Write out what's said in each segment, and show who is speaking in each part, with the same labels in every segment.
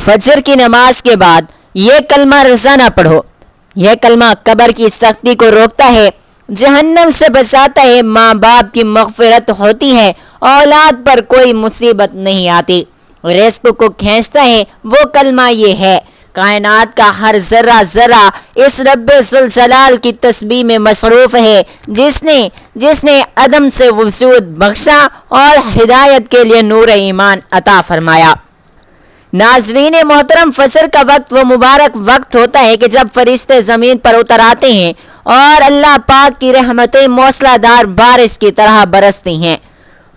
Speaker 1: फजर की नमाज के बाद ये कलमा रोजाना पढ़ो। यह कलमा कब्र की सख्ती को रोकता है, जहन्नम से बचाता है, माँ बाप की मग़फ़िरत होती है, औलाद पर कोई मुसीबत नहीं आती, रिज़्क़ को खींचता है। वो कलमा ये है। कायनात का हर ज़र्रा ज़र्रा इस रब्बे ज़ुल जलाल की तस्बीह में मसरूफ़ है, जिसने अदम से वजूद बख्शा और हिदायत के लिए नूर ईमान अता फरमाया। नाज़रीन मोहतरम, फजर का वक्त वो मुबारक वक्त होता है कि जब फरिश्ते ज़मीन पर उतर आते हैं और अल्लाह पाक की रहमतें मौसलाधार बारिश की तरह बरसती हैं।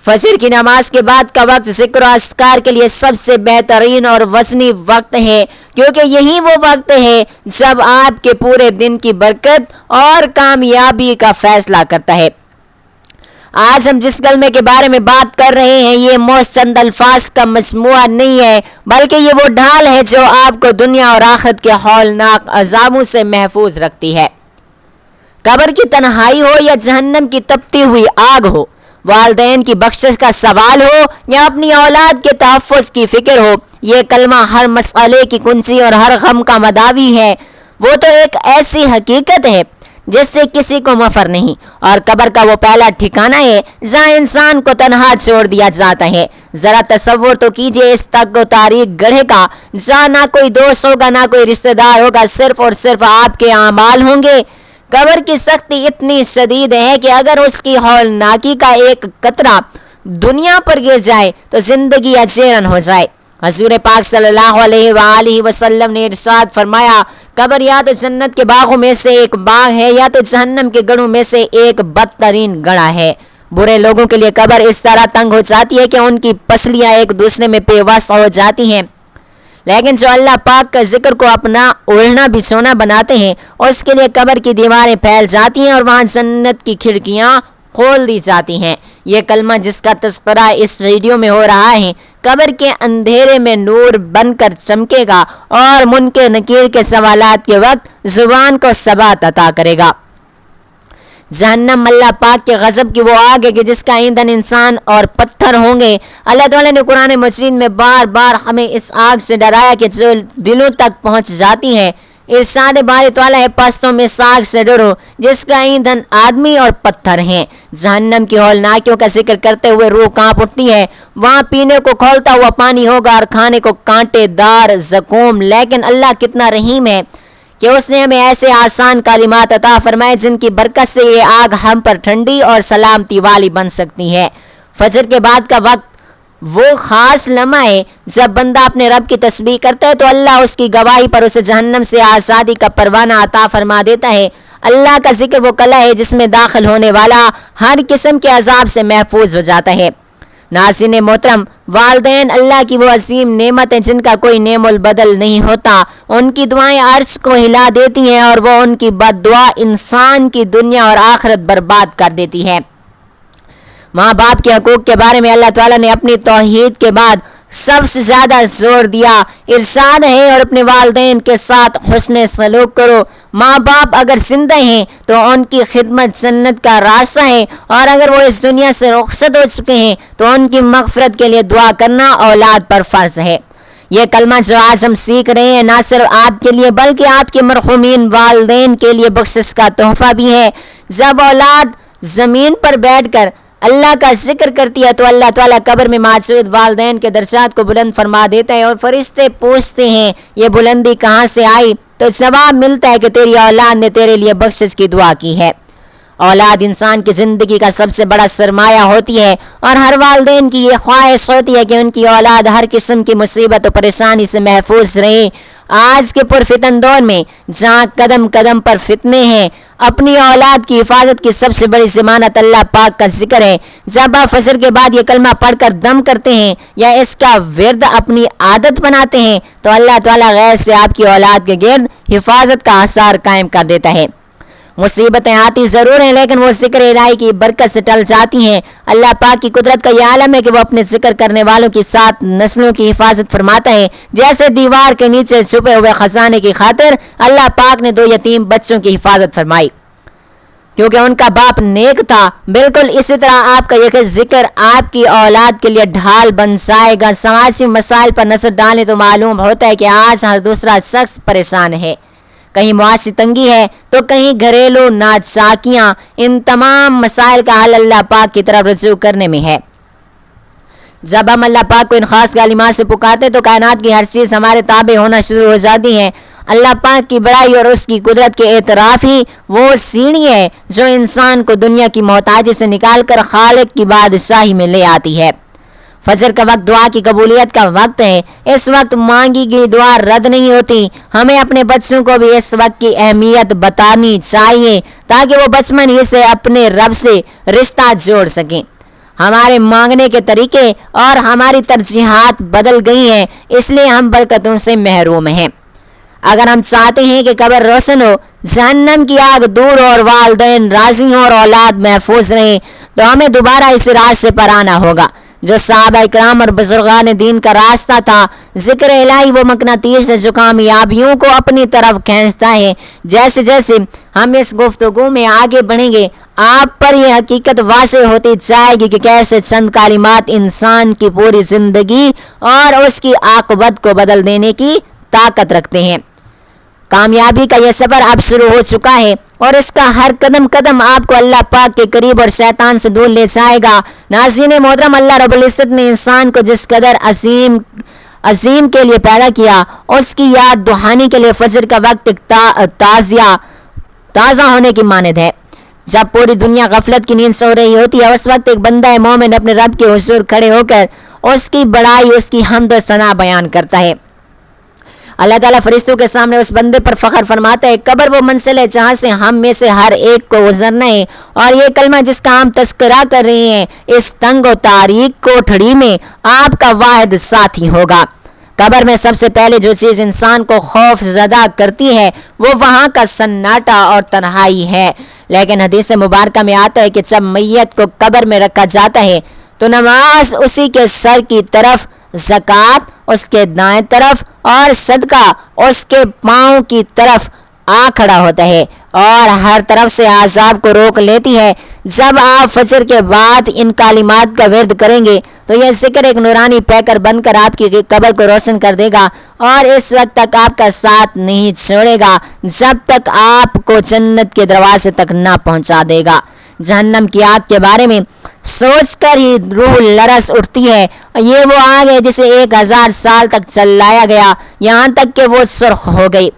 Speaker 1: फजर की नमाज के बाद का वक्त ज़िक्र और अस्कार के लिए सबसे बेहतरीन और वज़नी वक्त है, क्योंकि यही वो वक्त है जब आपके पूरे दिन की बरकत और कामयाबी का फैसला करता है। आज हम जिस कलमे के बारे में बात कर रहे हैं, ये मौज चंद अल्फाज का मजमुआ नहीं है, बल्कि ये वो ढाल है जो आपको दुनिया और आखिरत के हौलनाक अज़ाबों से महफूज रखती है। कब्र की तन्हाई हो या जहन्नम की तपती हुई आग हो, वालिदैन की बख्शिश का सवाल हो या अपनी औलाद के तहफ़्फ़ुज़ की फ़िक्र हो, ये कलमा हर मसले की कुंजी और हर गम का मदावी है। वो तो एक ऐसी हकीकत है जिससे किसी को मफर नहीं, और कब्र का वो पहला ठिकाना है जहाँ इंसान को तन्हा छोड़ दिया जाता है। ज़रा तसव्वुर तो कीजिए इस तक तारीख गढ़े का, जहाँ ना कोई दोस्त होगा, ना कोई रिश्तेदार होगा, सिर्फ और सिर्फ आपके आमाल होंगे। कब्र की सख्ती इतनी शदीद है कि अगर उसकी हौलनाकी का एक कतरा दुनिया पर गिर जाए तो जिंदगी अजेरन हो जाए। हजूर पाक सल्लल्लाहु अलैहि वसल्लम ने इरशाद फरमाया, कब्र या तो जन्नत के बागों में से एक बाग है या तो जहन्नम के गढ़ों में से एक बदतरीन गढ़ा है। बुरे लोगों के लिए कब्र इस तरह तंग हो जाती है कि उनकी पसलियां एक दूसरे में पेवस्त हो जाती हैं, लेकिन जो अल्लाह पाक का जिक्र को अपना ओढ़ना बिछोना बनाते हैं, उसके लिए कब्र की दीवारें फैल जाती हैं और वहाँ जन्नत की खिड़कियाँ खोल दी जाती हैं। ये कलमा जिसका तज़किरा इस वीडियो में हो रहा है, कब्र के अंधेरे में नूर बनकर चमकेगा और मुनकर नकीर के सवालात के वक्त जुबान को सबात अता करेगा। जहन्नम अल्लाह पाक के गज़ब की वो आग है कि जिसका ईंधन इंसान और पत्थर होंगे। अल्लाह ताला ने कुरान मजीद में बार बार हमें इस आग से डराया कि जो दिलों तक पहुंच जाती है। इरशाद बारी ताला है, पस्तों में इस आग से डरो जिसका ईंधन आदमी और पत्थर हैं। जहन्नम की हौलनाकियों का जिक्र करते हुए रूह कांप उठती है। वहाँ पीने को खौलता हुआ पानी होगा और खाने को कांटेदार ज़क़ूम। लेकिन अल्लाह कितना रहीम है कि उसने हमें ऐसे आसान कालिमात अता फरमाए जिनकी बरकत से ये आग हम पर ठंडी और सलामती वाली बन सकती है। फजर के बाद का वक्त वो ख़ास लम्हा है जब बंदा अपने रब की तस्बीह करता है तो अल्लाह उसकी गवाही पर उसे जहन्नम से आज़ादी का परवाना अता फरमा देता है। अल्लाह का जिक्र वो कला है जिसमें दाखिल होने वाला हर किस्म के अजाब से महफूज हो जाता है। नाज़रीन मोहतरम, वालिदैन अल्लाह की वो अजीम नेमत है जिनका कोई नेमुल बदल नहीं होता। उनकी दुआएं अर्श को हिला देती हैं और वो उनकी बद्दुआ इंसान की दुनिया और आखिरत बर्बाद कर देती है। माँ बाप के हकूक़ के बारे में अल्लाह ताला ने अपनी तौहीद के बाद सबसे ज़्यादा जोर दिया। इरशाद है, और अपने वालिदैन के साथ हुस्न सलूक करो। माँ बाप अगर जिंदा हैं तो उनकी खिदमत जन्नत का रास्ता है, और अगर वो इस दुनिया से रुखसत हो चुके हैं तो उनकी मग़फ़िरत के लिए दुआ करना औलाद पर फ़र्ज़ है। ये कलमा जो आज हम सीख रहे हैं ना सिर्फ आपके लिए बल्कि आपके मरहूमीन वालिदैन के लिए बख्शिश का तोहफ़ा भी है। जब औलाद ज़मीन पर बैठ कर अल्लाह का जिक्र करती है तो अल्लाह ताला कब्र में मौजूद वालिदैन के दर्जात को बुलंद फरमा देता है, और फरिश्ते पूछते हैं ये बुलंदी कहाँ से आई, तो जवाब मिलता है कि तेरी औलाद ने तेरे लिए बख्शिश की दुआ की है। औलाद इंसान की ज़िंदगी का सबसे बड़ा सरमाया होती है, और हर वालिदैन की ये ख्वाहिश होती है कि उनकी औलाद हर किस्म की मुसीबत और परेशानी से महफूज रहे। आज के पुरफितन दौर में जहाँ कदम कदम पर फितने हैं, अपनी औलाद की हिफाजत की सबसे बड़ी ज़मानत अल्लाह पाक का जिक्र है। जब आप फजर के बाद ये कलमा पढ़कर दम करते हैं या इसका विर्द अपनी आदत बनाते हैं तो अल्लाह ताला गैर से आपकी औलाद के गिर्द हिफाजत का आसार कायम कर देता है। मुसीबतें आती ज़रूर हैं, लेकिन वो ज़िक्र इलाही की बरकत से टल जाती हैं। अल्लाह पाक की कुदरत का यह आलम है कि वो अपने ज़िक्र करने वालों की 7 नस्लों की हिफाजत फरमाता है। जैसे दीवार के नीचे छुपे हुए खजाने की खातिर अल्लाह पाक ने 2 यतीम बच्चों की हिफाजत फरमाई। क्योंकि उनका बाप नेक था। बिल्कुल इसी तरह आपका यह जिक्र आपकी औलाद के लिए ढाल बन जाएगा। समाजी मसाइल पर नजर डालें तो मालूम होता है कि आज हर दूसरा शख्स परेशान है, कहीं मुआशी तंगी है तो कहीं घरेलू नाचाकियां। इन तमाम मसाइल का हल अल्लाह पाक की तरफ रुजू करने में है। जब हम अल्लाह पाक को इन खास कालिमात से पुकारते तो कायनात की हर चीज़ हमारे ताबे होना शुरू हो जाती है। अल्लाह पाक की बड़ाई और उसकी कुदरत के एतराफ़ ही वो सीढ़ी है जो इंसान को दुनिया की मोहताजी से निकाल कर खालिक की बादशाही में ले आती है। फजर का वक्त दुआ की कबूलियत का वक्त है। इस वक्त मांगी गई दुआ रद्द नहीं होती। हमें अपने बच्चों को भी इस वक्त की अहमियत बतानी चाहिए ताकि वो बचपन ही से अपने रब से रिश्ता जोड़ सकें। हमारे मांगने के तरीके और हमारी तरजीहात बदल गई हैं, इसलिए हम बरकतों से महरूम हैं। अगर हम चाहते हैं कि कब्र रोशन हो, जहन्नम की आग दूर और वालिदैन राजी हो और औलाद महफूज रहे, तो हमें दोबारा इस रास्ते पर आना होगा जो सहाबा इकराम और बुजुर्गान दीन का रास्ता था। जिक्र इलाही वो मकनातीस है जो कामयाबियों को अपनी तरफ खींचता है। जैसे जैसे हम इस गुफ्तगू में आगे बढ़ेंगे, आप पर यह हकीकत वाज़े होती जाएगी कि कैसे चंद कालिमात इंसान की पूरी जिंदगी और उसकी आकबत को बदल देने की ताकत रखते हैं। कामयाबी का यह सफ़र अब शुरू हो चुका है और इसका हर कदम कदम आपको अल्लाह पाक के करीब और शैतान से दूर ले जाएगा। नाज़रीन मोहतरम, अल्लाह रब्बुल इज़्ज़त ने इंसान को जिस कदर अजीम के लिए पैदा किया, उसकी याद दुहानी के लिए फजर का वक्त ताज़ा होने की मानद है। जब पूरी दुनिया गफलत की नींद सो रही होती है, उस वक्त एक बंदा मोमिन अपने रब के हुजूर खड़े होकर उसकी बड़ाई, उसकी हम्द व सना बयान करता है। अल्लाह ताला फरिश्तों के सामने उस बंदे पर फख्र फरमाता है। कब्र वो मंजिल है जहाँ से हम में से हर एक को गुजरना है, और ये कलमा जिसका हम तस्करा कर रहे हैं, इस तंग और तारीक कोठड़ी में आपका वाहिद साथी होगा। कब्र में सबसे पहले जो चीज़ इंसान को खौफ ज़दा करती है वो वहाँ का सन्नाटा और तन्हाई है। लेकिन हदीस मुबारक में आता है कि जब मैयत को कब्र में रखा जाता है तो नमाज उसी के सर की तरफ, ज़कात उसके दाएं तरफ और सदका उसके पाँव की तरफ आ खड़ा होता है और हर तरफ से आज़ाब को रोक लेती है। जब आप फजर के बाद इन कालिमात का विर्द करेंगे तो यह जिक्र एक नूरानी पैकर बनकर आपकी कब्र को रोशन कर देगा और इस वक्त तक आपका साथ नहीं छोड़ेगा जब तक आपको जन्नत के दरवाजे तक ना पहुंचा देगा। जहन्नम की आग के बारे में सोचकर ही रूह लरस उठती है। ये वो आग है जिसे 1000 साल तक चलाया गया, यहाँ तक कि वो सुर्ख हो गई,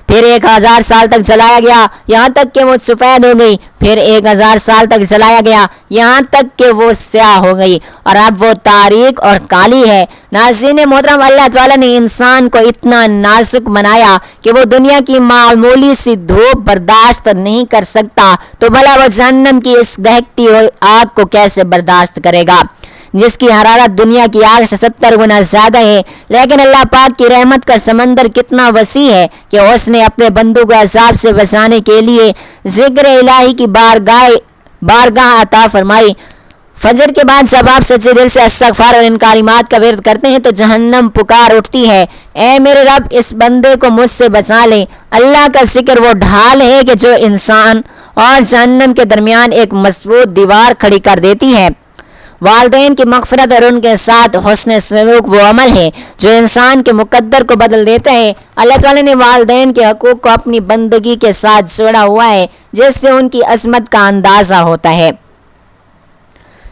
Speaker 1: फिर 1000 साल तक जलाया गया यहाँ तक कि वो सफ़ेद हो गई, फिर 1000 साल तक जलाया गया यहाँ तक कि वो स्याह हो गई, और अब वो तारीक और काली है। नाज़रीन मोहतरम, अल्लाह ताला ने इंसान को इतना नाजुक बनाया कि वो दुनिया की मामूली सी धूप बर्दाश्त नहीं कर सकता, तो भला वो जहन्नम की इस दहकती हुई आग को कैसे बर्दाश्त करेगा जिसकी हरारत दुनिया की आग से 70 गुना ज़्यादा है। लेकिन अल्लाह पाक की रहमत का समंदर कितना वसी है कि उसने अपने बंदों को अज़ाब से बचाने के लिए ज़िक्र इलाही की बारगाह अता फरमाई। फजर के बाद जब आप सच्चे दिल से इस्तिग़फ़ार और इन कालिमात का विर्द करते हैं तो जहन्नम पुकार उठती है, ए मेरे रब, इस बंदे को मुझसे बचा ले। अल्लाह का जिक्र वो ढाल है कि जो इंसान और जहन्नम के दरमियान एक मजबूत दीवार खड़ी कर देती है। वालिदैन की मग़फ़िरत और उनके साथ हुस्न सलूक वो अमल है जो इंसान के मुक़द्दर को बदल देता है। अल्लाह ताला ने वालिदैन के हकूक़ को अपनी बंदगी के साथ जोड़ा हुआ है जिससे उनकी अज़मत का अंदाज़ा होता है।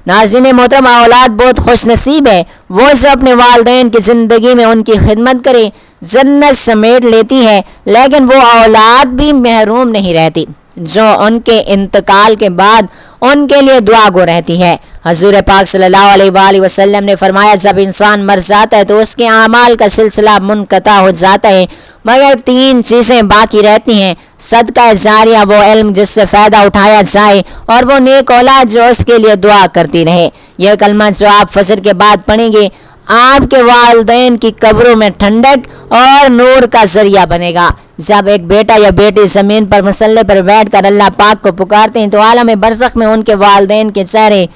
Speaker 1: नाज़रीन मोहतरम, औलाद बहुत खुशनसीब है वो जो अपने वालिदैन की ज़िंदगी में उनकी खिदमत करे, जन्नत समेट लेती है। लेकिन वो औलाद भी महरूम नहीं रहती जो उनके इंतकाल के बाद उनके लिए दुआ गो रहती है। हजूर पाक सल्लल्लाहु अलैहि वसल्लम ने फरमाया, जब इंसान मर जाता है तो उसके आमाल का सिलसिला मुनक़ता हो जाता है मगर 3 चीज़ें बाकी रहती हैं, सदका जारिया, वो इल्म जिससे फ़ायदा उठाया जाए, और वो नेक औलाद जो उसके लिए दुआ करती रहे। यह कलमा जो आप फजर के बाद पढ़ेंगे आपके वालिदैन की कब्रों में ठंडक और नूर का जरिया बनेगा। जब एक बेटा या बेटी ज़मीन पर मसल्ले पर बैठकर अल्लाह पाक को पुकारते हैं तो आलम बरज़ख में उनके वालिदैन के चेहरे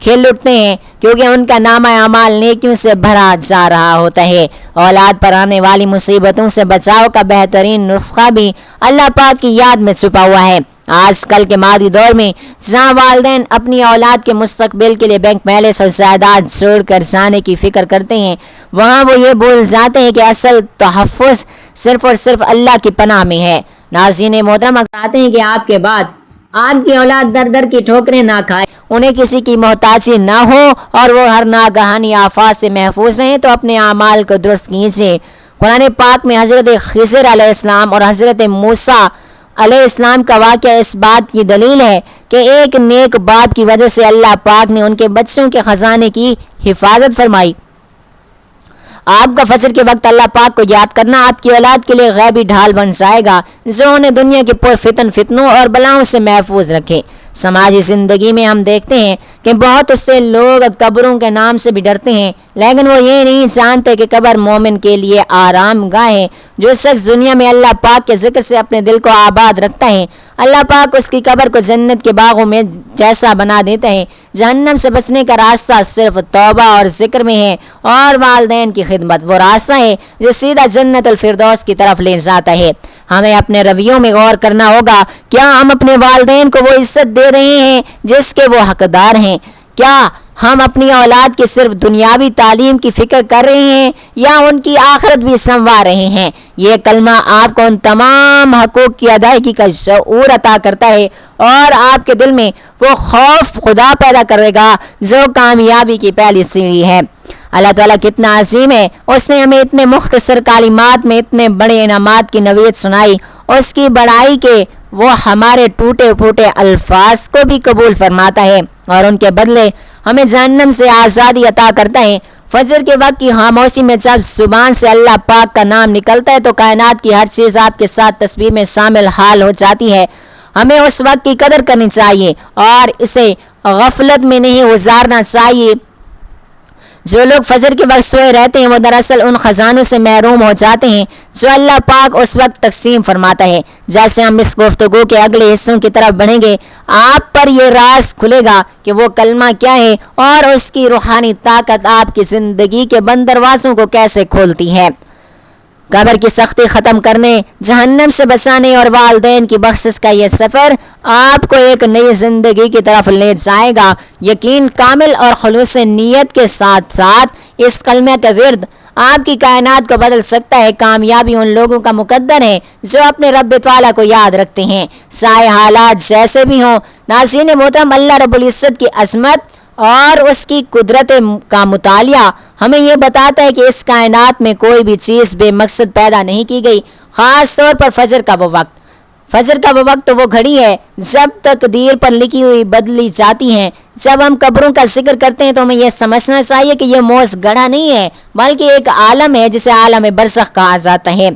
Speaker 1: खिल उठते हैं क्योंकि उनका नामा अमाल नेकियों से भरा जा रहा होता है। औलाद पर आने वाली मुसीबतों से बचाव का बेहतरीन नुस्खा भी अल्लाह पाक की याद में छुपा हुआ है। آج کل کے مادی دور میں جہاں والدین اپنی اولاد کے مستقبل کے لیے بینک بیلنس اور جائیداد چھوڑ کر جانے کی فکر کرتے ہیں، وہاں وہ یہ بھول جاتے ہیں کہ اصل تحفظ صرف اور صرف اللہ کی پناہ میں ہے۔ ناظرین محترم، چاہتے ہیں کہ آپ کے بعد آپ کی اولاد در در کی ٹھوکریں نہ کھائے، انہیں کسی کی محتاجی نہ ہو اور وہ ہر ناگہانی آفات سے محفوظ رہیں، تو اپنے اعمال کو درست کیجیے۔ قرآن پاک میں حضرت خضر علیہ السلام اور حضرت موسیٰ علیہ السلام کا واقعہ اس بات کی دلیل ہے کہ ایک نیک باپ کی وجہ سے اللہ پاک نے ان کے بچوں کے خزانے کی حفاظت فرمائی۔ آپ کا فجر کے وقت اللہ پاک کو یاد کرنا آپ کی اولاد کے لیے غیبی ڈھال بن جائے گا جو انہیں دنیا کے فتنوں اور بلاؤں سے محفوظ رکھے۔ سماجی زندگی میں ہم دیکھتے ہیں کہ بہت سے لوگ قبروں کے نام سے بھی ڈرتے ہیں، لیکن وہ یہ نہیں جانتے کہ قبر مومن کے لیے آرام گاہ ہے۔ جو شخص دنیا میں اللہ پاک کے ذکر سے اپنے دل کو آباد رکھتا ہے، اللہ پاک اس کی قبر کو جنت کے باغوں میں جیسا بنا دیتا ہے۔ جہنم سے بچنے کا راستہ صرف توبہ اور ذکر میں ہے، اور والدین کی خدمت وہ راستہ ہے جو سیدھا جنت الفردوس کی طرف لے جاتا ہے۔ ہمیں اپنے رویوں میں غور کرنا ہوگا، کیا ہم اپنے والدین کو وہ عزت دے رہے ہیں جس کے وہ حقدار ہیں؟ کیا ہم اپنی اولاد کی صرف دنیاوی تعلیم کی فکر کر رہے ہیں یا ان کی آخرت بھی سنوار رہے ہیں؟ یہ کلمہ آپ کو ان تمام حقوق کی ادائیگی کا شعور عطا کرتا ہے اور آپ کے دل میں وہ خوف خدا پیدا کرے گا جو کامیابی کی پہلی سیڑھی ہے۔ اللہ تعالیٰ کتنا عظیم ہے، اس نے ہمیں اتنے مختصر کلمات میں اتنے بڑے انعامات کی نوعیت سنائی، اس کی بڑائی کے وہ ہمارے ٹوٹے پھوٹے الفاظ کو بھی قبول فرماتا ہے اور ان کے بدلے ہمیں جہنم سے آزادی عطا کرتا ہے۔ فجر کے وقت کی خاموشی میں جب زبان سے اللہ پاک کا نام نکلتا ہے تو کائنات کی ہر چیز آپ کے ساتھ تصویر میں شامل حال ہو جاتی ہے۔ ہمیں اس وقت کی قدر کرنی چاہیے اور اسے غفلت میں نہیں گزارنا چاہیے۔ جو لوگ فجر کے وقت سوئے رہتے ہیں وہ دراصل ان خزانوں سے محروم ہو جاتے ہیں جو اللہ پاک اس وقت تقسیم فرماتا ہے۔ جیسے ہم اس گفتگو کے اگلے حصوں کی طرف بڑھیں گے، آپ پر یہ راز کھلے گا کہ وہ کلمہ کیا ہے اور اس کی روحانی طاقت آپ کی زندگی کے بند دروازوں کو کیسے کھولتی ہے۔ قبر کی سختی ختم کرنے، جہنم سے بچانے اور والدین کی بخشش کا یہ سفر آپ کو ایک نئی زندگی کی طرف لے جائے گا۔ یقین کامل اور خلوص نیت کے ساتھ ساتھ اس کلمہ کا ورد آپ کی کائنات کو بدل سکتا ہے۔ کامیابی ان لوگوں کا مقدر ہے جو اپنے رب تعالیٰ کو یاد رکھتے ہیں، چاہے حالات جیسے بھی ہوں۔ ناظرین محترم، اللہ رب العزت کی عظمت اور اس کی قدرت کا مطالعہ ہمیں یہ بتاتا ہے کہ اس کائنات میں کوئی بھی چیز بے مقصد پیدا نہیں کی گئی، خاص طور پر فجر کا وہ وقت۔ فجر کا وہ وقت تو وہ گھڑی ہے جب تقدیر پر لکھی ہوئی بدلی جاتی ہیں۔ جب ہم قبروں کا ذکر کرتے ہیں تو ہمیں یہ سمجھنا چاہیے کہ یہ موز گڑھا نہیں ہے، بلکہ ایک عالم ہے جسے عالم برزخ کہا جاتا ہے۔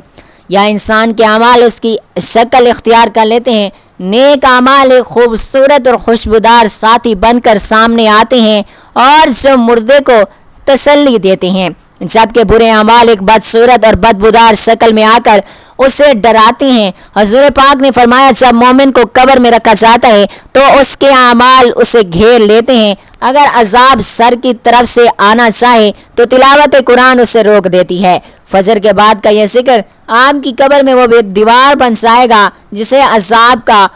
Speaker 1: یا انسان کے اعمال اس کی شکل اختیار کر لیتے ہیں۔ نیک اعمال ایک خوبصورت اور خوشبودار ساتھی بن کر سامنے آتے ہیں اور جو مردے کو تسلی دیتے ہیں، جبکہ برے اعمال ایک بدصورت اور بدبودار شکل میں آ کر اسے ڈراتے ہیں۔ حضور پاک نے فرمایا، جب مومن کو قبر میں رکھا جاتا ہے تو اس کے اعمال اسے گھیر لیتے ہیں۔ اگر عذاب سر کی طرف سے آنا چاہے تو تلاوت قرآن اسے روک دیتی ہے۔ فجر کے بعد کا یہ ذکر آپ کی قبر میں وہ دیوار بن جائے گا جسے عذاب کا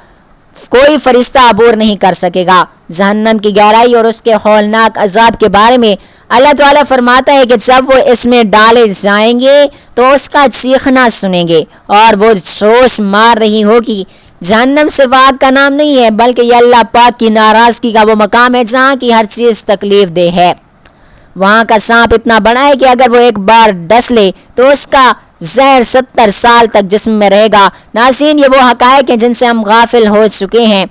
Speaker 1: کوئی فرشتہ عبور نہیں کر سکے گا۔ جہنم کی گہرائی اور اس کے ہولناک عذاب کے بارے میں اللہ تعالیٰ فرماتا ہے کہ جب وہ اس میں ڈالے جائیں گے تو اس کا چیخنا سنیں گے اور وہ جوش مار رہی ہوگی۔ جہنم صرف آگ کا نام نہیں ہے، بلکہ یہ اللہ پاک کی ناراضگی کا وہ مقام ہے جہاں کی ہر چیز تکلیف دہ ہے۔ وہاں کا سانپ اتنا بڑا ہے کہ اگر وہ ایک بار ڈس لے تو اس کا زہر 70 سال تک جسم میں رہے گا۔ ناظرین، یہ وہ حقائق ہیں جن سے ہم غافل ہو چکے ہیں۔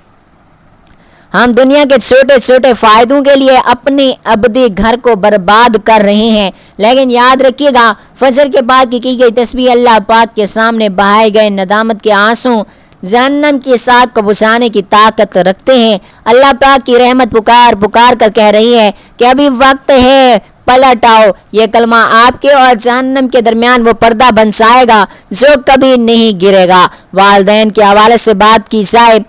Speaker 1: ہم دنیا کے چھوٹے چھوٹے فائدوں کے لیے اپنے ابدی گھر کو برباد کر رہے ہیں، لیکن یاد رکھیے گا، فجر کے بعد کی گئی تسبیح اللہ پاک کے سامنے بہائے گئے ندامت کے آنسو جہنم کی ساگ کو بجھانے کی طاقت رکھتے ہیں۔ اللہ پاک کی رحمت پکار پکار کر کہہ رہی ہے کہ ابھی وقت ہے، پلٹ آؤ۔ یہ کلمہ آپ کے اور جہنم کے درمیان وہ پردہ بن جائے گا جو کبھی نہیں گرے گا۔ والدین کے حوالے سے بات کی جائے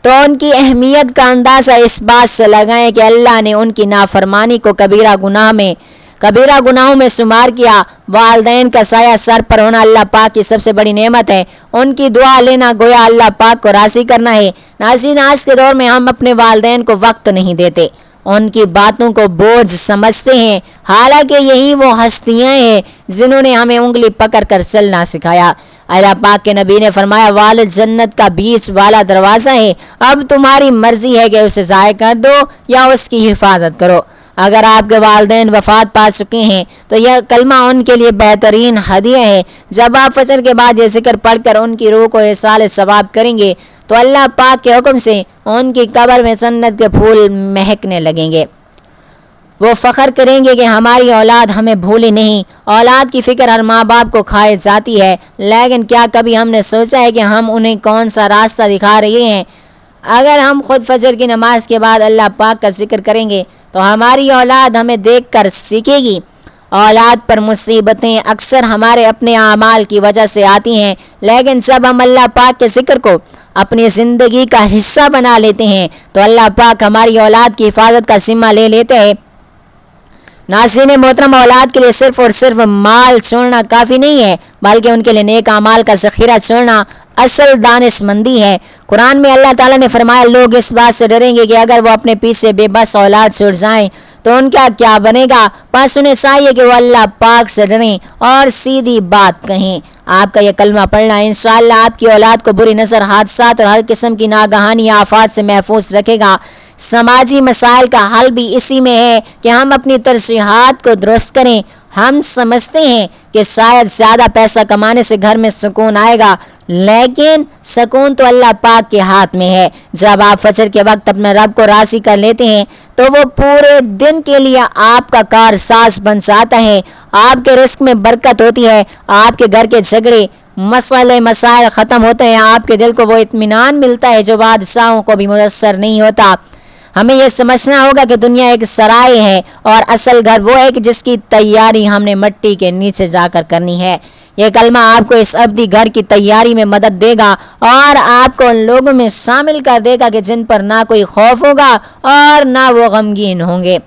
Speaker 1: تو ان کی اہمیت کا اندازہ اس بات سے لگائیں کہ اللہ نے ان کی نافرمانی کو کبیرہ گناہ میں कबीरा गुनाहों में शुमार किया। वालदैन का साया सर पर होना अल्लाह पाक की सबसे बड़ी नेमत है। उनकी दुआ लेना गोया अल्लाह पाक को राज़ी करना है। नाज़रीन, आज के दौर में हम अपने वालदैन को वक्त नहीं देते, उनकी बातों को बोझ समझते हैं, हालांकि यही वो हस्तियां हैं जिन्होंने हमें उंगली पकड़ कर चलना सिखाया। अल्लाह पाक के नबी ने फरमाया, वालिद जन्नत का 20 वाला दरवाज़ा है, अब तुम्हारी मर्जी है कि उसे ज़ाय कर दो या उसकी हिफाजत करो। अगर आपके वालिदैन वफ़ात पा चुके हैं तो यह कलमा उनके लिए बेहतरीन हदिया है। जब आप फजर के बाद ये जिक्र पढ़कर उनकी रूह को इसाले सवाब करेंगे तो अल्लाह पाक के हुक्म से उनकी कब्र में जन्नत के फूल महकने लगेंगे। वो फ़ख्र करेंगे कि हमारी औलाद हमें भूली नहीं। औलाद की फ़िक्र हर माँ बाप को खाए जाती है, लेकिन क्या कभी हमने सोचा है कि हम उन्हें कौन सा रास्ता दिखा रहे हैं? अगर हम खुद फजर की नमाज के बाद अल्लाह पाक का जिक्र करेंगे तो हमारी औलाद हमें देख कर सीखेगी। औलाद पर मुसीबतें अक्सर हमारे अपने आमाल की वजह से आती हैं, लेकिन जब हम अल्लाह पाक के जिक्र को अपनी ज़िंदगी का हिस्सा बना लेते हैं तो अल्लाह पाक हमारी औलाद की हिफाजत का ज़िम्मा ले लेते हैं। नाज़रीन मोहतरम, औलाद के लिए सिर्फ और सिर्फ माल छोड़ना काफ़ी नहीं है, बल्कि उनके लिए नेक अमाल का ज़ख़ीरा छोड़ना असल दानिशमंदी है। कुरान में अल्लाह ताला ने फरमाया, लोग इस बात से डरेंगे कि अगर वो अपने पीछे बेबस औलाद छोड़ जाएं तो उनका क्या बनेगा। बस उन्हें चाहिए कि वो अल्लाह पाक से डरें और सीधी बात कहें। आपका यह कलमा पढ़ना इंशाअल्लाह आपकी औलाद को बुरी नज़र, हादसात और हर किस्म की नागहानी आफात से महफूज रखेगा। समाजी मसाइल का हल भी इसी में है कि हम अपनी तरजीहात को दुरुस्त करें। हम समझते हैं कि शायद ज़्यादा पैसा कमाने से घर में सुकून आएगा, लेकिन सुकून तो अल्लाह पाक के हाथ में है। जब आप फजर के वक्त अपने रब को राज़ी कर लेते हैं तो वो पूरे दिन के लिए आपका कारसाज बन जाता है। आपके रिस्क में बरकत होती है, आपके घर के झगड़े मसले मसाइल ख़त्म होते हैं, आपके दिल को वो इत्मीनान मिलता है जो बादशाहों को भी मुयस्सर नहीं होता। हमें यह समझना होगा कि दुनिया एक सराय है और असल घर वो है कि जिसकी तैयारी हमने मिट्टी के नीचे जाकर करनी है। यह कलमा आपको इस अब्दी घर की तैयारी में मदद देगा और आपको उन लोगों में शामिल कर देगा कि जिन पर ना कोई खौफ होगा और ना वो गमगीन होंगे।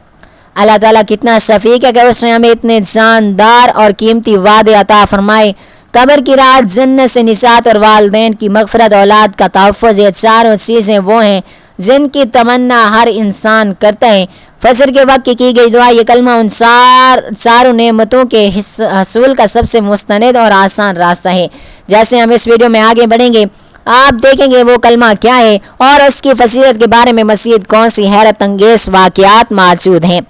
Speaker 1: अल्लाह ताला कितना शफीक है कि उसने हमें इतने जानदार और कीमती वादे अता फरमाए। कब्र की रात, जन्नत से निजात और वालिदैन की मगफरत, औलाद का तहफ़्फ़ुज़, ये चारों चीज़ें वो हैं जिनकी तमन्ना हर इंसान करता है। फजर के वक्त की गई दुआ, ये कलमा उन चारों नेमतों के हसूल का सबसे मुस्तनद और आसान रास्ता है। जैसे हम इस वीडियो में आगे बढ़ेंगे आप देखेंगे वो कलमा क्या है और उसकी फजीलत के बारे में मज़ीद कौन सी हैरत अंगेज़ वाक़यात मौजूद हैं।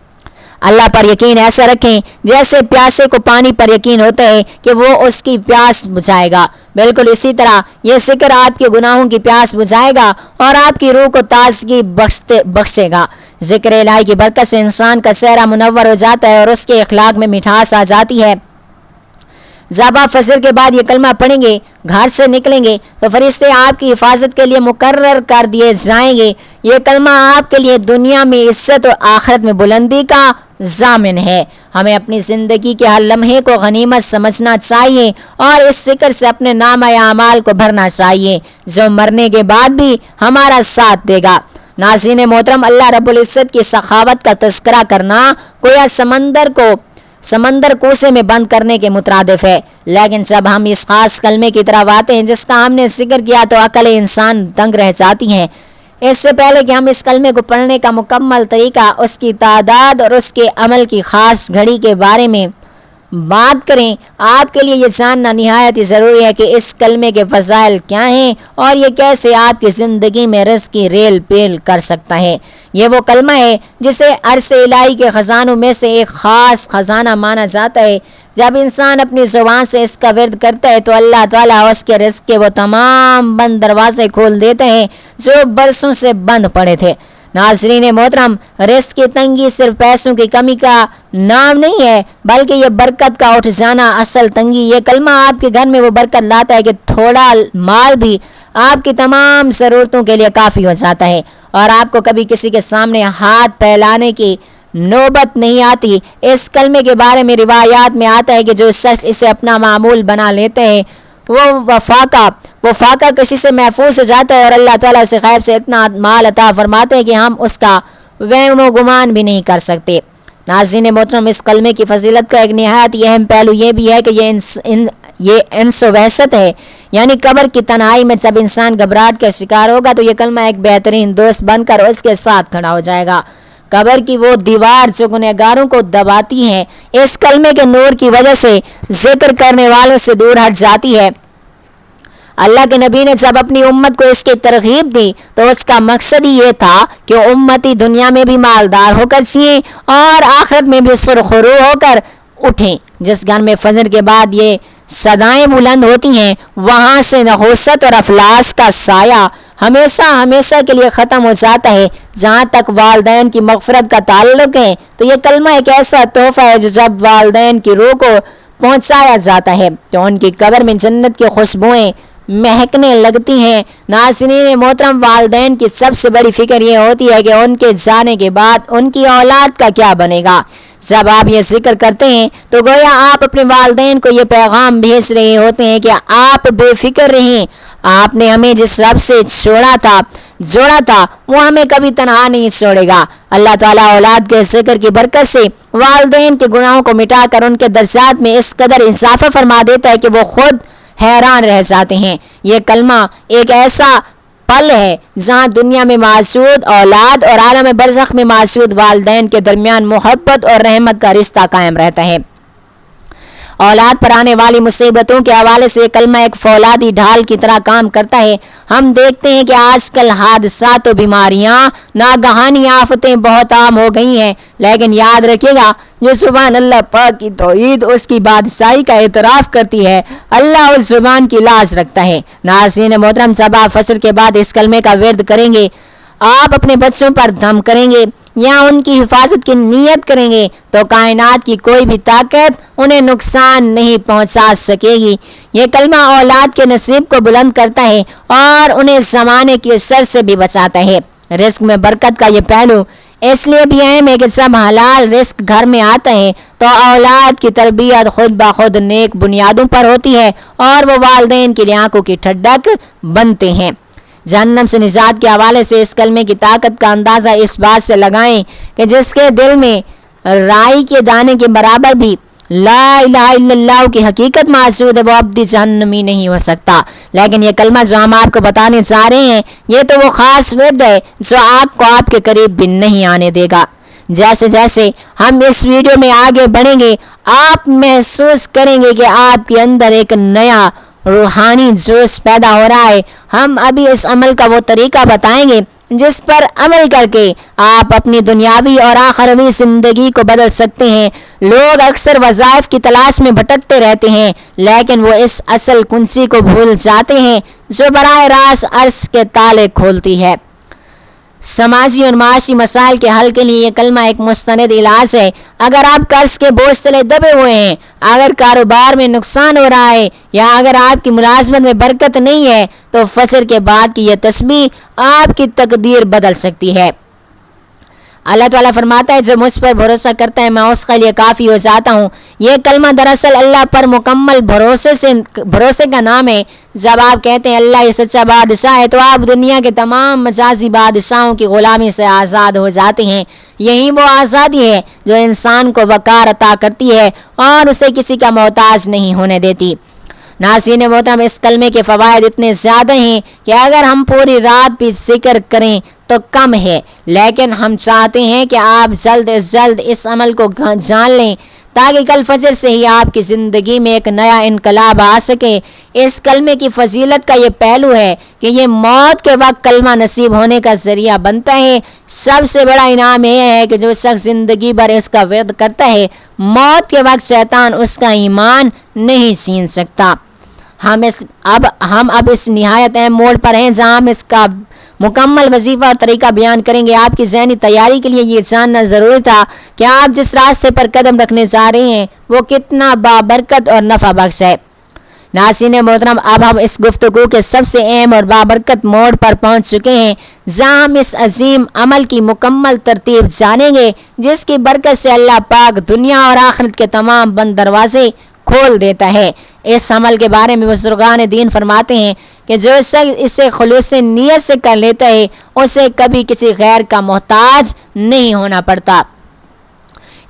Speaker 1: अल्लाह पर यकीन ऐसा रखें जैसे प्यासे को पानी पर यकीन होता है कि वो उसकी प्यास बुझाएगा। बिल्कुल इसी तरह ये जिक्र आपके गुनाहों की प्यास बुझाएगा और आपकी रूह को ताजगी बख्शेगा। जिक्र इलाही की बरकत से इंसान का चेहरा मुनव्वर हो जाता है और उसके अखलाक में मिठास आ जाती है। जब आप फजर के बाद ये कलमा पढ़ेंगे, घर से निकलेंगे तो फरिश्ते आपकी हिफाजत के लिए मुकर्रर कर दिए जाएंगे। ये कलमा आपके लिए दुनिया में इज्जत और आखिरत में बुलंदी का जामिन है। हमें अपनी ज़िंदगी के हर लम्हे को गनीमत समझना चाहिए और इस जिक्र से अपने नामा अमाल को भरना चाहिए जो मरने के बाद भी हमारा साथ देगा। नाज़रीन मोहतरम, अल्लाह रब्बुल इज़्ज़त की सखावत का तज़किरा करना कोई समंदर कोसे में बंद करने के मुतरादिफ है। लेकिन जब हम इस खास कलमे की तरफ आते हैं जिसका हमने जिक्र किया तो अकल इंसान दंग रह जाती हैं। इससे पहले कि हम इस कलमे को पढ़ने का मुकम्मल तरीका, उसकी तादाद और उसके अमल की ख़ास घड़ी के बारे में बात करें, आपके लिए ये जानना निहायत ही ज़रूरी है कि इस कलमे के फ़ज़ाइल क्या हैं और ये कैसे आपकी ज़िंदगी में रिज़्क़ की रेल पेल कर सकता है। ये वो कलमा है जिसे अर्श-ए इलाही के ख़जानों में से एक ख़ास ख़जाना माना जाता है। जब इंसान अपनी ज़ुबान से इसका विर्द करता है तो अल्लाह ताला उसके रिज़्क़ के वो तमाम बंद दरवाजे खोल देते हैं जो बरसों से बंद पड़े थे। नाज़रीन मोहतरम, रिज़्क़ की तंगी सिर्फ पैसों की कमी का नाम नहीं है, बल्कि ये बरकत का उठ जाना असल तंगी। ये कलमा आपके घर में वो बरकत लाता है कि थोड़ा माल भी आपकी तमाम ज़रूरतों के लिए काफ़ी हो जाता है और आपको कभी किसी के सामने हाथ फैलाने की नौबत नहीं आती। इस कलमे के बारे में रिवायात में आता है कि जो शख्स इसे अपना मामूल बना लेते हैं वो फाका कशी से महफूज हो जाता है और अल्लाह ताला उसे गैब से इतना माल अता फरमाते हैं कि हम उसका वहम व गुमान भी नहीं कर सकते। नाज़रीन मोहतरम, इस कलमे की फजीलत का एक नहायत अहम पहलू ये भी है कि ये इंस वहसत है, यानी कब्र की तन्हाई में जब इंसान घबराहट का शिकार होगा तो ये कलमा एक बेहतरीन दोस्त बनकर उसके साथ खड़ा हो जाएगा। कब्र की वो दीवार जो गुनहगारों को दबाती है, इस कलमे के नूर की वजह से जिक्र करने वालों से दूर हट जाती है। अल्लाह के नबी ने जब अपनी उम्मत को इसकी तरगीब दी तो उसका मकसद ही ये था कि उम्मती दुनिया में भी मालदार होकर जिए और आखिरत में भी सुरखरू होकर उठें। जिस घर में फजर के बाद ये सदाएं बुलंद होती हैं, वहाँ से नहुसत और अफलास का साया हमेशा हमेशा के लिए ख़त्म हो जाता है। जहाँ तक वालदैन की मग़फ़िरत का ताल्लुक़ है तो ये कलमा एक ऐसा तोहफ़ा है जो जब वालदैन की रूह को पहुँचाया जाता है तो उनकी कब्र में जन्नत की खुशबुएँ महकने लगती हैं। नाज़रीन मोहतरम, वालदैन की सबसे बड़ी फ़िक्र ये होती है कि उनके जाने के बाद उनकी औलाद का क्या बनेगा। जब आप ये जिक्र करते हैं तो गोया आप अपने वालदैन को ये पैगाम भेज रहे होते हैं कि आप बेफिक्र रहें, आपने हमें जिस रब से जोड़ा था वो हमें कभी तनहा नहीं छोड़ेगा। अल्लाह ताला औलाद के जिक्र की बरकत से वालदैन के गुनाहों को मिटाकर उनके दर्जात में इस कदर इजाफा फरमा देता है कि वो खुद हैरान रह जाते हैं। ये कलमा एक ऐसा पल है जहाँ दुनिया में मासूद औलाद और आलम बरज़ख में मासूद वालदैन के दरमियान मोहब्बत और रहमत का रिश्ता कायम रहता है। औलाद पर आने वाली मुसीबतों के हवाले से कलमा एक फौलादी ढाल की तरह काम करता है। हम देखते हैं कि आजकल हादसात और बीमारियां, नागहानी आफतें बहुत आम हो गई हैं, लेकिन याद रखिएगा जो सुभान अल्लाह पाक की तौहीद उसकी बादशाही का एतराफ़ करती है, अल्लाह उस जुबान की लाज रखता है। नाज़रीन मोहतरम, जब आप फजर के बाद इस कलमे का विर्द करेंगे, आप अपने बच्चों पर दम करेंगे या उनकी हिफाजत की नीयत करेंगे तो कायनात की कोई भी ताकत उन्हें नुकसान नहीं पहुंचा सकेगी। ये कलमा औलाद के नसीब को बुलंद करता है और उन्हें ज़माने के शर से भी बचाता है। रिस्क में बरकत का ये पहलू इसलिए भी अहम है कि जब हलाल रिस्क घर में आता है तो औलाद की तरबियत खुद ब खुद नेक बुनियादों पर होती है और वो वालदैन के लिए आंखों की ठंडक बनते हैं। जहन्नम से निजात के हवाले से इस कलमे की ताकत का अंदाज़ा इस बात से लगाएं कि जिसके दिल में राई के दाने के बराबर भी ला इलाहा इल्लल्लाह की हकीकत मौजूद है, वो अब्दी जहन्नमी नहीं हो सकता। लेकिन ये कलमा जो हम आपको बताने जा रहे हैं, ये तो वो ख़ास विर्द है जो आग को आपके करीब भी नहीं आने देगा। जैसे जैसे हम इस वीडियो में आगे बढ़ेंगे, आप महसूस करेंगे कि आपके अंदर एक नया रूहानी जोश पैदा हो रहा है। हम अभी इस अमल का वो तरीका बताएंगे जिस पर अमल करके आप अपनी दुनियावी और आखिरवी ज़िंदगी को बदल सकते हैं। लोग अक्सर वज़ाइफ की तलाश में भटकते रहते हैं, लेकिन वो इस असल कुंजी को भूल जाते हैं जो बराह रास्त अर्श के ताले खोलती है। समाजी और माशी मसाइल के हल के लिए ये कलमा एक मुस्तनद इलाज है। अगर आप कर्ज के बोझ तले दबे हुए हैं, अगर कारोबार में नुकसान हो रहा है या अगर आपकी मुलाजमत में बरकत नहीं है तो फजर के बाद की यह तस्बीह आपकी तकदीर बदल सकती है। अल्लाह ताला फरमाता है, जो मुझ पर भरोसा करता है मैं उसके लिए काफ़ी हो जाता हूँ। यह कलमा दरअसल अल्लाह पर मुकम्मल भरोसे का नाम है। जब आप कहते हैं अल्लाह ये सच्चा बादशाह है तो आप दुनिया के तमाम मजाजी बादशाहों की ग़ुलामी से आज़ाद हो जाते हैं। यही वो आज़ादी है जो इंसान को वक़ार अता करती है और उसे किसी का मोहताज नहीं होने देती। नाज़रीन मोहतरम, इस कलमे के फ़वाइद इतने ज़्यादा हैं कि अगर हम पूरी रात भी जिक्र करें तो कम है, लेकिन हम चाहते हैं कि आप जल्द से जल्द इस अमल को जान लें ताकि कल फजर से ही आपकी ज़िंदगी में एक नया इनकलाब आ सके। इस कलमे की फजीलत का ये पहलू है कि ये मौत के वक्त कलमा नसीब होने का ज़रिया बनता है। सबसे बड़ा इनाम यह है कि जो शख्स ज़िंदगी भर इसका विर्द करता है, मौत के वक्त शैतान उसका ईमान नहीं छीन सकता। हम अब इस निहायत अहम मोड़ पर हैं जहाँ हम इसका मुकम्मल वजीफ़ा और तरीका बयान करेंगे। आपकी ज़हनी तैयारी के लिए ये जानना ज़रूरी था कि आप जिस रास्ते पर कदम रखने जा रहे हैं वो कितना बाबरकत और नफ़ा बख्श है। नाज़रीन मोहतरम, अब हम इस गुफ्तगू के सबसे अहम और बाबरकत मोड़ पर पहुँच चुके हैं जहाँ हम इस अजीम अमल की मुकम्मल तरतीब जानेंगे जिसकी बरकत से अल्लाह पाक दुनिया और आखिरत के तमाम बंद दरवाजे खोल देता है। इस अमल के बारे में बुजुर्गान दीन फरमाते हैं कि जो शख्स इसे खुलूस नीयत से कर लेता है उसे कभी किसी गैर का मोहताज नहीं होना पड़ता।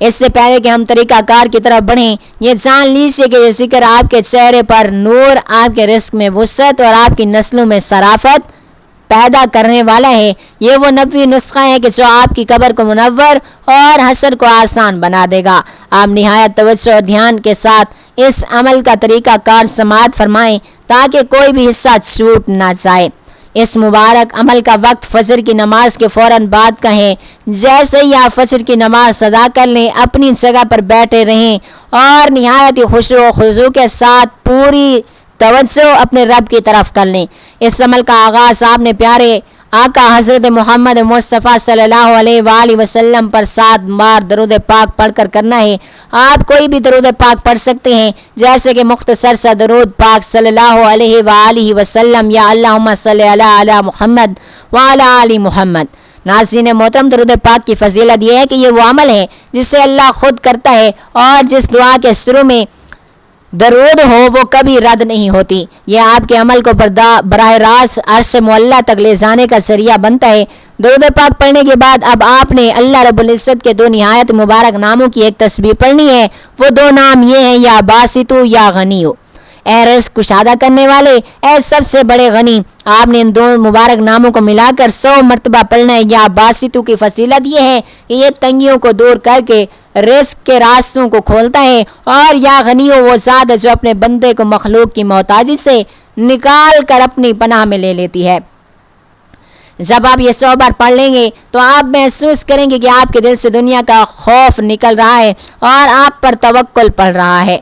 Speaker 1: اس سے پہلے کہ ہم طریقہ کار کی طرف بڑھیں، یہ جان لیجیے کہ یہ ذکر آپ کے چہرے پر نور، آپ کے رزق میں وسعت اور آپ کی نسلوں میں شرافت پیدا کرنے والا ہے۔ یہ وہ نبوی نسخہ ہے کہ جو آپ کی قبر کو منور اور حشر کو آسان بنا دے گا۔ آپ نہایت توجہ اور دھیان کے ساتھ اس عمل کا طریقہ کار سماعت فرمائیں تاکہ کوئی بھی حصہ چھوٹ نہ جائے۔ اس مبارک عمل کا وقت فجر کی نماز کے فوراً بعد کا ہے۔ جیسے ہی آپ فجر کی نماز ادا کر لیں، اپنی جگہ پر بیٹھے رہیں اور نہایت خشوع و خضوع کے ساتھ پوری توجہ اپنے رب کی طرف کر لیں۔ اس عمل کا آغاز آپ نے پیارے آقا حضرت محمد مصطفیٰ صلی اللہ علیہ وآلہ وسلم پر 7 بار درود پاک پڑھ کر کرنا ہے۔ آپ کوئی بھی درود پاک پڑھ سکتے ہیں، جیسے کہ مختصر سا درود پاک صلی اللہ علیہ وآلہ وسلم یا اللہم صلی علی محمد وعلی آل محمد۔ ناظرین محترم، درود پاک کی فضیلت یہ ہے کہ یہ وہ عمل ہے جسے اللہ خود کرتا ہے، اور جس دعا کے شروع میں درود ہو وہ کبھی رد نہیں ہوتی۔ یہ آپ کے عمل کو براہ راست عرش معلیٰ تک لے جانے کا ذریعہ بنتا ہے۔ درود پاک پڑھنے کے بعد اب آپ نے اللہ رب العزت کے 2 نہایت مبارک ناموں کی ایک تسبیح پڑھنی ہے۔ وہ 2 نام یہ ہیں، یا باسطو یا غنیو۔ اے رزق کشادہ کرنے والے، اے سب سے بڑے غنی۔ آپ نے ان 2 مبارک ناموں کو ملا کر 100 مرتبہ پڑھنا ہے۔ یا باسطو کی فضیلت یہ ہے کہ یہ تنگیوں کو دور کر کے رزق کے راستوں کو کھولتا ہے، اور یا غنیو وہ ذات ہے جو اپنے بندے کو مخلوق کی محتاجی سے نکال کر اپنی پناہ میں لے لیتی ہے۔ جب آپ یہ 100 بار پڑھ لیں گے تو آپ محسوس کریں گے کہ آپ کے دل سے دنیا کا خوف نکل رہا ہے اور آپ پر توکل پڑ رہا ہے،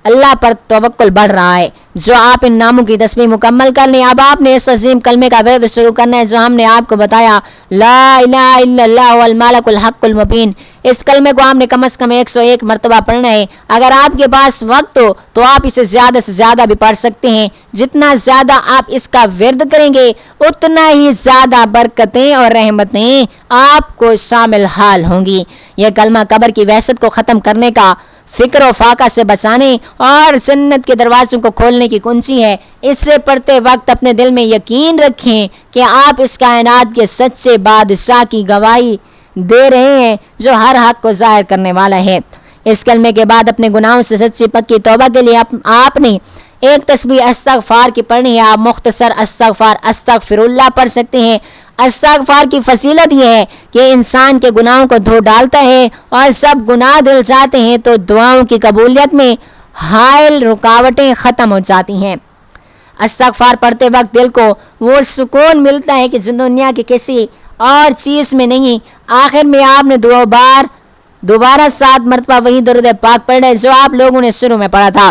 Speaker 1: اللہ پر توکل بڑھ رہا ہے۔ جو آپ ان ناموں کی تسبیح مکمل کر لیں، اب آپ نے اس عظیم کلمے کا ورد شروع کرنا ہے جو ہم نے آپ کو بتایا، لا الہ الا اللہ والملک الحق المبین۔ اس کلمے کو آپ نے کم از کم 101 مرتبہ پڑھنا ہے۔ اگر آپ کے پاس وقت ہو تو آپ اسے زیادہ سے زیادہ بھی پڑھ سکتے ہیں۔ جتنا زیادہ آپ اس کا ورد کریں گے، اتنا ہی زیادہ برکتیں اور رحمتیں آپ کو شامل حال ہوں گی۔ یہ کلمہ قبر کی وحشت کو ختم کرنے کا، فکر و فاقہ سے بچانے اور جنت کے دروازوں کو کھولنے کی کنجی ہے۔ اس سے پڑھتے وقت اپنے دل میں یقین رکھیں کہ آپ اس کائنات کے سچے بادشاہ کی گواہی دے رہے ہیں جو ہر حق کو ظاہر کرنے والا ہے۔ اس کلمے کے بعد اپنے گناہوں سے سچی پکی توبہ کے لیے آپ نے ایک تسبیح استغفار کی پڑھنی ہے۔ آپ مختصر استغفر اللہ پڑھ سکتے ہیں۔ استغفار کی فضیلت یہ ہے کہ انسان کے گناہوں کو دھو ڈالتا ہے، اور سب گناہ دھل جاتے ہیں تو دعاؤں کی قبولیت میں حائل رکاوٹیں ختم ہو جاتی ہیں۔ استغفار پڑھتے وقت دل کو وہ سکون ملتا ہے کہ جو دنیا کی کسی اور چیز میں نہیں۔ آخر میں آپ نے دوبارہ 7 مرتبہ وہی درود پاک پڑھنا ہے جو آپ لوگوں نے شروع میں پڑھا تھا۔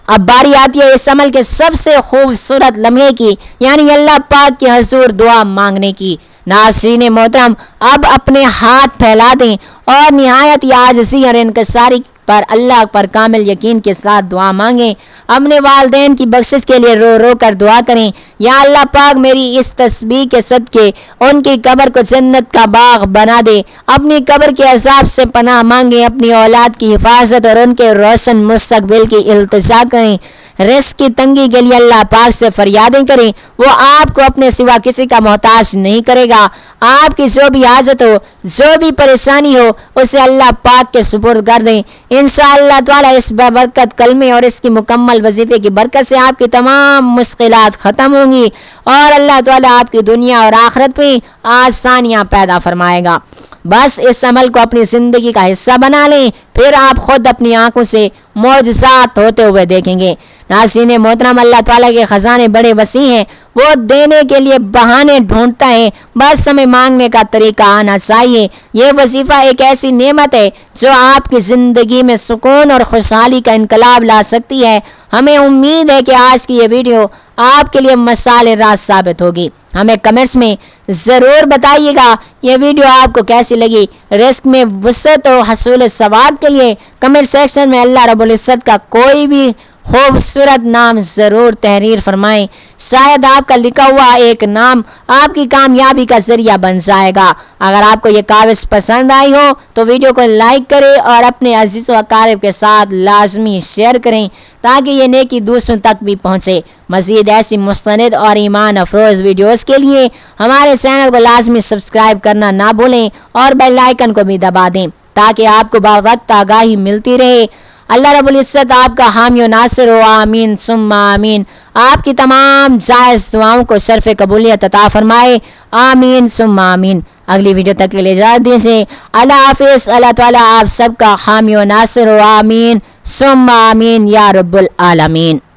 Speaker 1: اب باری آتی ہے اس عمل کے سب سے خوبصورت لمحے کی، یعنی اللہ پاک کے حضور دعا مانگنے کی۔ ناظرین محترم، اب اپنے ہاتھ پھیلا دیں اور نہایت عاجزی اور انکساری پر اللہ پر کامل یقین کے ساتھ دعا مانگیں۔ اپنے والدین کی بخشش کے لیے رو رو کر دعا کریں، یا اللہ پاک میری اس تسبیح کے صدقے ان کی قبر کو جنت کا باغ بنا دے۔ اپنی قبر کے عذاب سے پناہ مانگیں، اپنی اولاد کی حفاظت اور ان کے روشن مستقبل کی التجا کریں۔ رزق کی تنگی کے لیے اللہ پاک سے فریادیں کریں، وہ آپ کو اپنے سوا کسی کا محتاج نہیں کرے گا۔ آپ کی جو بھی حاجت ہو، جو بھی پریشانی ہو، اسے اللہ پاک کے سپرد کر دیں۔ انشاءاللہ تعالی اس بابرکت کلمے اور اس کی مکمل وظیفے کی برکت سے آپ کی تمام مشکلات ختم ہوں گی، اور اللہ تعالی آپ کی دنیا اور آخرت میں آسانیاں پیدا فرمائے گا۔ بس اس عمل کو اپنی زندگی کا حصہ بنا لیں، پھر آپ خود اپنی آنکھوں سے معجزات ہوتے ہوئے دیکھیں گے۔ ناظرین محترم، اللہ تعالیٰ کے خزانے بڑے وسیع ہیں، وہ دینے کے لیے بہانے ڈھونڈتا ہے، بس ہمیں مانگنے کا طریقہ آنا چاہیے۔ یہ وظیفہ ایک ایسی نعمت ہے جو آپ کی زندگی میں سکون اور خوشحالی کا انقلاب لا سکتی ہے۔ ہمیں امید ہے کہ آج کی یہ ویڈیو آپ کے لیے مشعل راہ ثابت ہوگی۔ ہمیں کمنٹس میں ضرور بتائیے گا یہ ویڈیو آپ کو کیسی لگی۔ رزق میں وسعت اور حصول ثواب کے لیے کمنٹ سیکشن میں اللہ رب العزت کا کوئی بھی خوبصورت نام ضرور تحریر فرمائیں، شاید آپ کا لکھا ہوا ایک نام آپ کی کامیابی کا ذریعہ بن جائے گا۔ اگر آپ کو یہ کاوش پسند آئی ہو تو ویڈیو کو لائک کریں اور اپنے عزیز و اقارب کے ساتھ لازمی شیئر کریں تاکہ یہ نیکی دوسروں تک بھی پہنچے۔ مزید ایسی مستند اور ایمان افروز ویڈیوز کے لیے ہمارے چینل کو لازمی سبسکرائب کرنا نہ بھولیں اور بیل آئیکن کو بھی دبا دیں تاکہ آپ کو باوقت آگاہی ملتی رہے۔ اللہ رب العزت آپ کا حامی و ناصر ہو، آمین ثم آمین۔ آپ کی تمام جائز دعاؤں کو صرف قبولیت عطا فرمائے، آمین ثم آمین۔ اگلی ویڈیو تک کے لیے اجازت دیجیے، اللہ حافظ۔ اللہ تعالیٰ آپ سب کا حامی و ناصر ہو، آمین ثم آمین یا رب العالمین۔